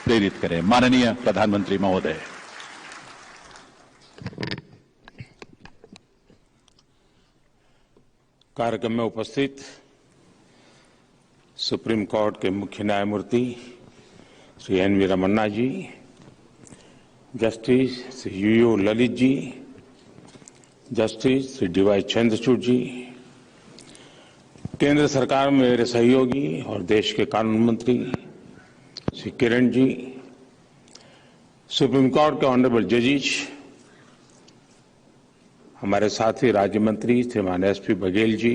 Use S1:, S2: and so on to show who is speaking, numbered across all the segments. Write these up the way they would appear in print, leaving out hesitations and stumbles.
S1: प्रेरित करें। माननीय प्रधानमंत्री महोदय।
S2: कार्यक्रम में उपस्थित सुप्रीम कोर्ट के मुख्य न्यायमूर्ति Shri N V. Ramana ji, justice Shri U Lalit ji, justice Shri D Y. Chandrachud ji, केंद्र सरकार में मेरे सहयोगी और देश के कानून मंत्री श्री किरण जी, सुप्रीम कोर्ट के ऑनरेबल जजेस, हमारे साथी राज्य मंत्री श्रीमान SP. Baghel ji,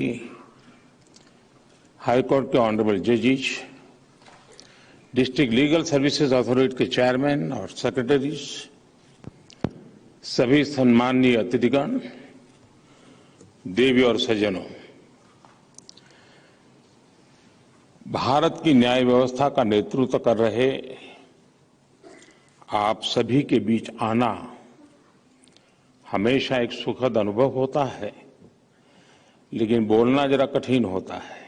S2: high court के ऑनरेबल जजेस, डिस्ट्रिक्ट लीगल सर्विसेज अथॉरिटी के चेयरमैन और सेक्रेटरीज, सभी सम्माननीय अतिथिगण, देवी और सज्जनों, भारत की न्याय व्यवस्था का नेतृत्व कर रहे आप सभी के बीच आना हमेशा एक सुखद अनुभव होता है, लेकिन बोलना जरा कठिन होता है।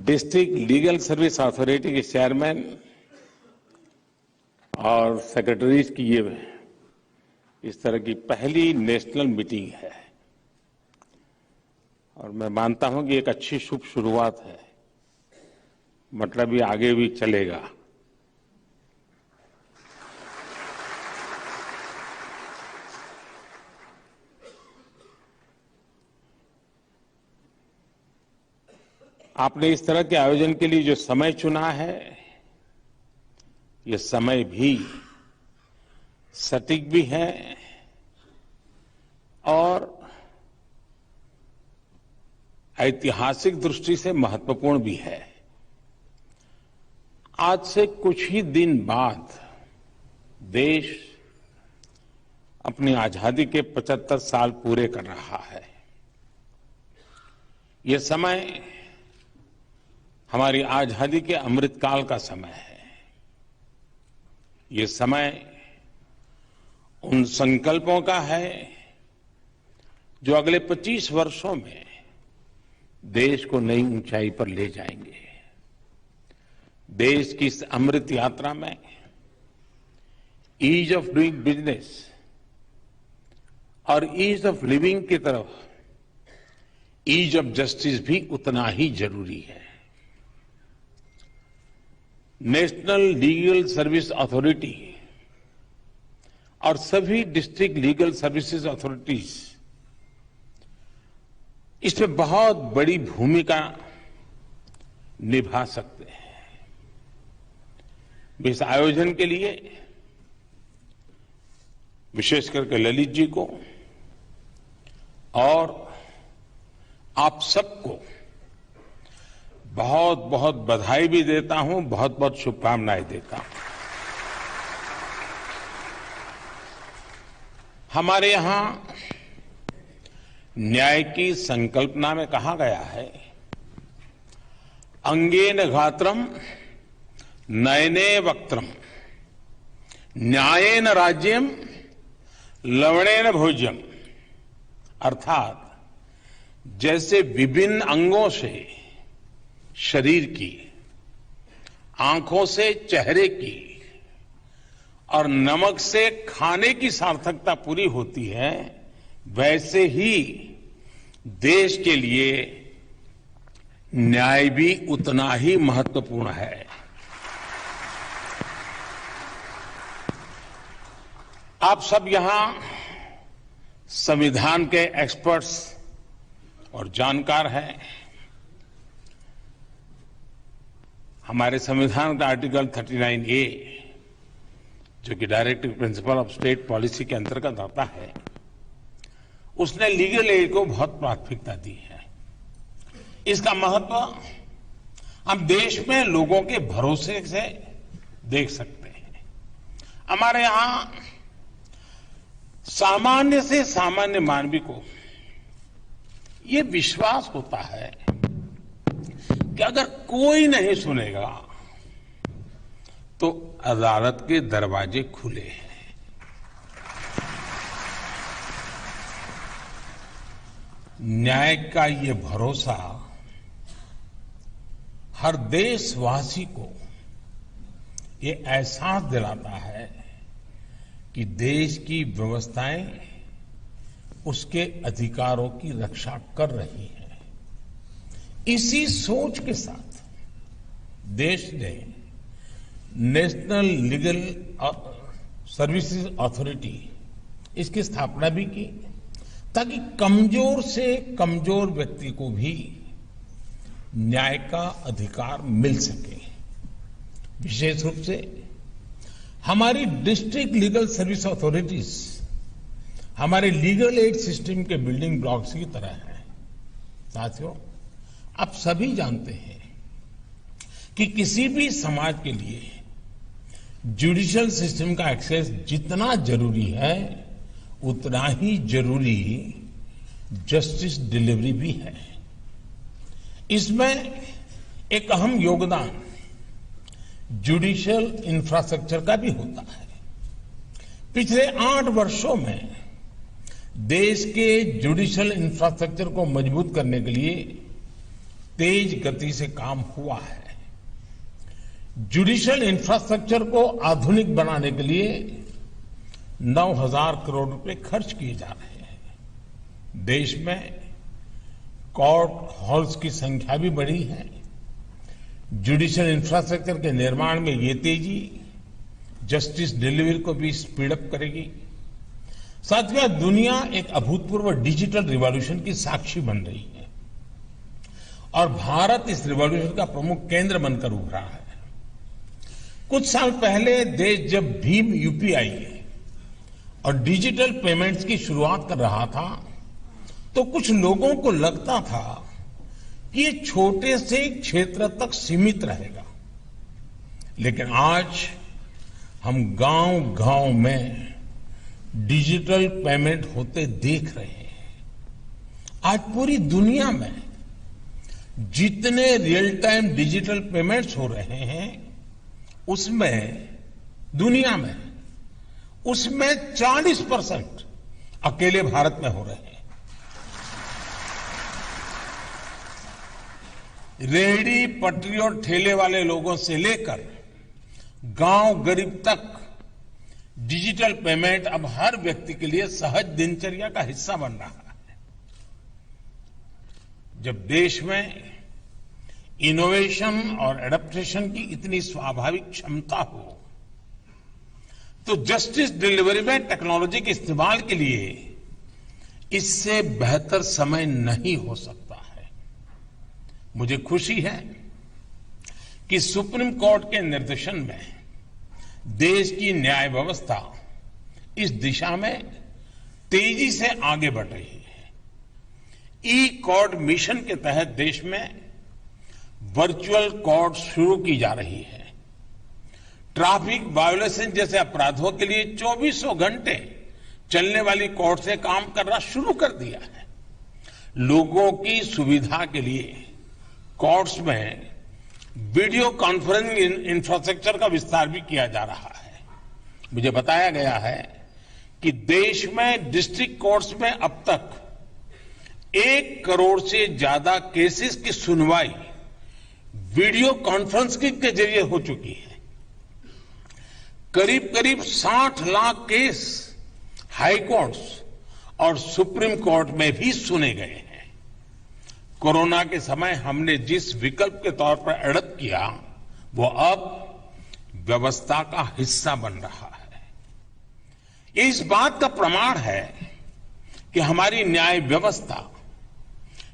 S2: डिस्ट्रिक्ट लीगल सर्विस अथॉरिटी के चेयरमैन और सेक्रेटरीज की ये इस तरह की पहली नेशनल मीटिंग है और मैं मानता हूं कि एक अच्छी शुभ शुरुआत है, मतलब ये आगे भी चलेगा। आपने इस तरह के आयोजन के लिए जो समय चुना है, ये समय भी सटीक भी है और ऐतिहासिक दृष्टि से महत्वपूर्ण भी है। आज से कुछ ही दिन बाद देश अपनी आजादी के 75 साल पूरे कर रहा है। ये समय हमारी आजादी के अमृतकाल का समय है। ये समय उन संकल्पों का है जो अगले 25 वर्षों में देश को नई ऊंचाई पर ले जाएंगे। देश की इस अमृत यात्रा में ईज ऑफ डूइंग बिजनेस और ईज ऑफ लिविंग की तरफ ईज ऑफ जस्टिस भी उतना ही जरूरी है। नेशनल लीगल सर्विस अथॉरिटी और सभी डिस्ट्रिक्ट लीगल सर्विसेज अथॉरिटीज इसमें बहुत बड़ी भूमिका निभा सकते हैं। इस आयोजन के लिए विशेष करके ललित जी को और आप सबको बहुत बहुत बधाई भी देता हूं, बहुत बहुत शुभकामनाएं देता हूं। हमारे यहां न्याय की संकल्पना में कहा गया है, अंगेन गात्रम नयने वक्त्रम न्यायेन राज्यम लवणेन भोज्यम, अर्थात जैसे विभिन्न अंगों से शरीर की, आंखों से चेहरे की और नमक से खाने की सार्थकता पूरी होती है, वैसे ही देश के लिए न्याय भी उतना ही महत्वपूर्ण है। आप सब यहां संविधान के एक्सपर्ट्स और जानकार हैं। हमारे संविधान का आर्टिकल 39A, जो कि directive principle of state policy के अंतर्गत आता है, उसने लीगल एड को बहुत प्राथमिकता दी है। इसका महत्व हम देश में लोगों के भरोसे से देख सकते हैं। हमारे यहां सामान्य से सामान्य मानवी को ये विश्वास होता है कि अगर कोई नहीं सुनेगा तो अदालत के दरवाजे खुले हैं। न्याय का ये भरोसा हर देशवासी को ये एहसास दिलाता है कि देश की व्यवस्थाएं उसके अधिकारों की रक्षा कर रही है। इसी सोच के साथ देश ने नेशनल लीगल सर्विसेज अथॉरिटी इसकी स्थापना भी की, ताकि कमजोर से कमजोर व्यक्ति को भी न्याय का अधिकार मिल सके। विशेष रूप से हमारी डिस्ट्रिक्ट लीगल सर्विस अथॉरिटीज हमारे लीगल एड सिस्टम के बिल्डिंग ब्लॉक्स की तरह है। साथियों, आप सभी जानते हैं कि किसी भी समाज के लिए जुडिशियल सिस्टम का एक्सेस जितना जरूरी है, उतना ही जरूरी जस्टिस डिलीवरी भी है। इसमें एक अहम योगदान जुडिशियल इंफ्रास्ट्रक्चर का भी होता है। पिछले 8 वर्षों में देश के जुडिशियल इंफ्रास्ट्रक्चर को मजबूत करने के लिए तेज गति से काम हुआ है। जुडिशियल इंफ्रास्ट्रक्चर को आधुनिक बनाने के लिए 9,000 करोड़ रुपए खर्च किए जा रहे हैं। देश में कोर्ट हॉल्स की संख्या भी बढ़ी है। जुडिशियल इंफ्रास्ट्रक्चर के निर्माण में ये तेजी जस्टिस डिलीवरी को भी स्पीड अप करेगी। साथियों, दुनिया एक अभूतपूर्व डिजिटल रिवॉल्यूशन की साक्षी बन रही है और भारत इस रिवॉल्यूशन का प्रमुख केंद्र बनकर उभरा है। कुछ साल पहले देश जब भीम यूपीआई और डिजिटल पेमेंट्स की शुरुआत कर रहा था, तो कुछ लोगों को लगता था कि ये छोटे से क्षेत्र तक सीमित रहेगा। लेकिन आज हम गांव-गांव में डिजिटल पेमेंट होते देख रहे हैं। आज पूरी दुनिया में जितने रियल टाइम डिजिटल पेमेंट्स हो रहे हैं, उसमें दुनिया में उसमें 40% अकेले भारत में हो रहे हैं। रेहड़ी पटरी और ठेले वाले लोगों से लेकर गांव गरीब तक डिजिटल पेमेंट अब हर व्यक्ति के लिए सहज दिनचर्या का हिस्सा बन रहा है। जब देश में इनोवेशन और एडेप्टेशन की इतनी स्वाभाविक क्षमता हो, तो जस्टिस डिलीवरी में टेक्नोलॉजी के इस्तेमाल के लिए इससे बेहतर समय नहीं हो सकता है। मुझे खुशी है कि सुप्रीम कोर्ट के निर्देशन में देश की न्याय व्यवस्था इस दिशा में तेजी से आगे बढ़ रही है। ई कोर्ट मिशन के तहत देश में वर्चुअल कोर्ट शुरू की जा रही है। ट्रैफिक वायोलेशन जैसे अपराधों के लिए 24 घंटे चलने वाली कोर्ट से काम करना शुरू कर दिया है। लोगों की सुविधा के लिए कोर्ट्स में वीडियो कॉन्फ्रेंसिंग इंफ्रास्ट्रक्चर का विस्तार भी किया जा रहा है। मुझे बताया गया है कि देश में डिस्ट्रिक्ट कोर्ट्स में अब तक 1 करोड़ से ज्यादा केसेस की सुनवाई वीडियो कॉन्फ्रेंसिंग के जरिए हो चुकी है। करीब करीब 60 लाख केस हाई कोर्ट्स और सुप्रीम कोर्ट में भी सुने गए हैं। कोरोना के समय हमने जिस विकल्प के तौर पर एडप्ट किया, वो अब व्यवस्था का हिस्सा बन रहा है। ये इस बात का प्रमाण है कि हमारी न्याय व्यवस्था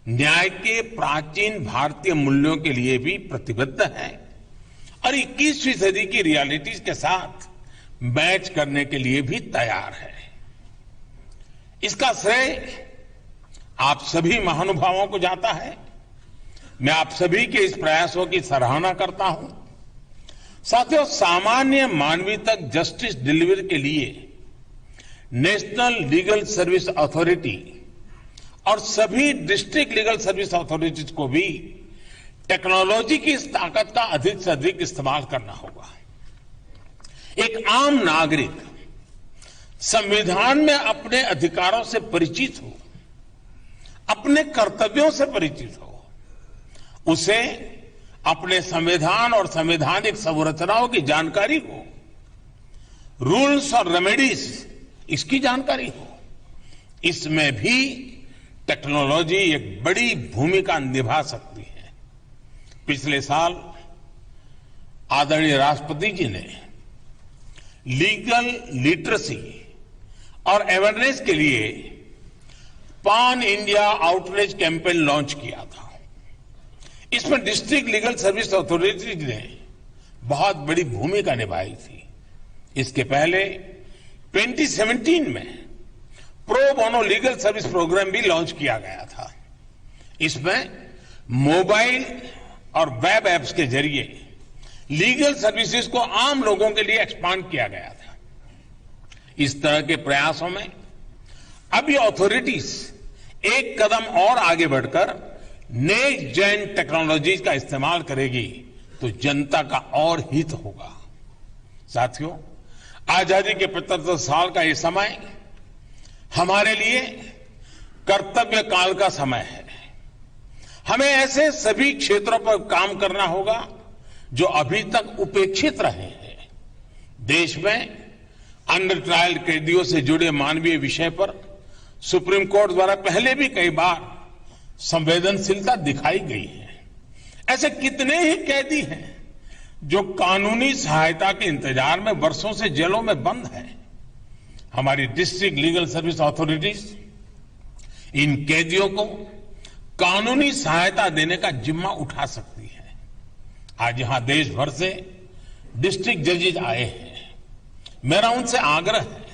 S2: न्याय के प्राचीन भारतीय मूल्यों के लिए भी प्रतिबद्ध है और 21वीं सदी की रियलिटीज के साथ मैच करने के लिए भी तैयार है। इसका श्रेय आप सभी महानुभावों को जाता है। मैं आप सभी के इस प्रयासों की सराहना करता हूं। साथियों, सामान्य मानवीय तक जस्टिस डिलीवरी के लिए नेशनल लीगल सर्विस अथॉरिटी और सभी डिस्ट्रिक्ट लीगल सर्विस अथॉरिटीज को भी टेक्नोलॉजी की इस ताकत का अधिक से अधिक इस्तेमाल करना होगा। एक आम नागरिक संविधान में अपने अधिकारों से परिचित हो, अपने कर्तव्यों से परिचित हो, उसे अपने संविधान और संवैधानिक संरचनाओं की जानकारी हो, रूल्स और रेमेडीज इसकी जानकारी हो, इसमें भी टेक्नोलॉजी एक बड़ी भूमिका निभा सकती है। पिछले साल आदरणीय राष्ट्रपति जी ने लीगल लिटरेसी और अवेयरनेस के लिए पान इंडिया आउटरीच कैंपेन लॉन्च किया था। इसमें डिस्ट्रिक्ट लीगल सर्विस अथॉरिटीज ने बहुत बड़ी भूमिका निभाई थी। इसके पहले 2017 में pro bono legal service programme भी लॉन्च किया गया था। इसमें मोबाइल और वेब एप्स के जरिए लीगल सर्विसेज को आम लोगों के लिए एक्सपांड किया गया था। इस तरह के प्रयासों में अभी अथॉरिटीज एक कदम और आगे बढ़कर नेक्स्ट जेन टेक्नोलॉजीज का इस्तेमाल करेगी तो जनता का और हित होगा। साथियों, आजादी के 75 साल का ये समय हमारे लिए कर्तव्य काल का समय है। हमें ऐसे सभी क्षेत्रों पर काम करना होगा जो अभी तक उपेक्षित रहे हैं। देश में अंडर ट्रायल कैदियों से जुड़े मानवीय विषय पर सुप्रीम कोर्ट द्वारा पहले भी कई बार संवेदनशीलता दिखाई गई है। ऐसे कितने ही कैदी हैं जो कानूनी सहायता के इंतजार में वर्षों से जेलों में बंद हैं। हमारी डिस्ट्रिक्ट लीगल सर्विस अथॉरिटीज इन कैदियों को कानूनी सहायता देने का जिम्मा उठा सकती है। आज यहां देश भर से डिस्ट्रिक्ट जजेज आए हैं। मेरा उनसे आग्रह है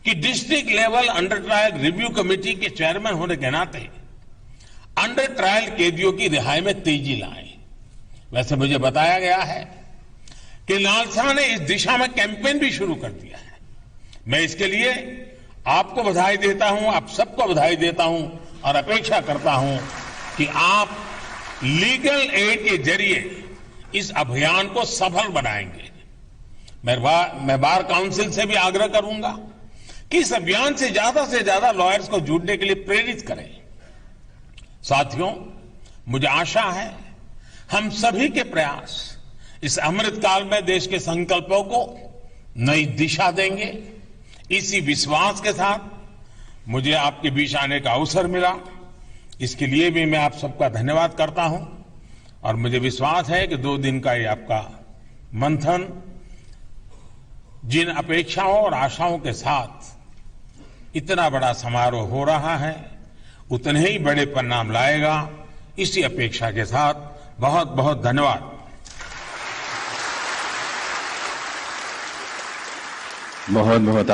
S2: कि district level under trial review committee के चेयरमैन होने के नाते अंडर ट्रायल कैदियों की रिहाई में तेजी लाएं। वैसे मुझे बताया गया है कि नालसा ने इस दिशा में कैंपेन भी शुरू कर दिया है। मैं इसके लिए आपको बधाई देता हूं, आप सबको बधाई देता हूं और अपेक्षा करता हूं कि आप लीगल एड के जरिए इस अभियान को सफल बनाएंगे। मैं बार काउंसिल से भी आग्रह करूंगा कि इस अभियान से ज्यादा लॉयर्स को जुड़ने के लिए प्रेरित करें। साथियों, मुझे आशा है हम सभी के प्रयास इस अमृतकाल में देश के संकल्पों को नई दिशा देंगे। इसी विश्वास के साथ मुझे आपके बीच आने का अवसर मिला, इसके लिए भी मैं आप सबका धन्यवाद करता हूं और मुझे विश्वास है कि 2 दिन का ये आपका मंथन जिन अपेक्षाओं और आशाओं के साथ इतना बड़ा समारोह हो रहा है उतने ही बड़े परिणाम लाएगा। इसी अपेक्षा के साथ बहुत बहुत धन्यवाद।
S1: बहुत बहुत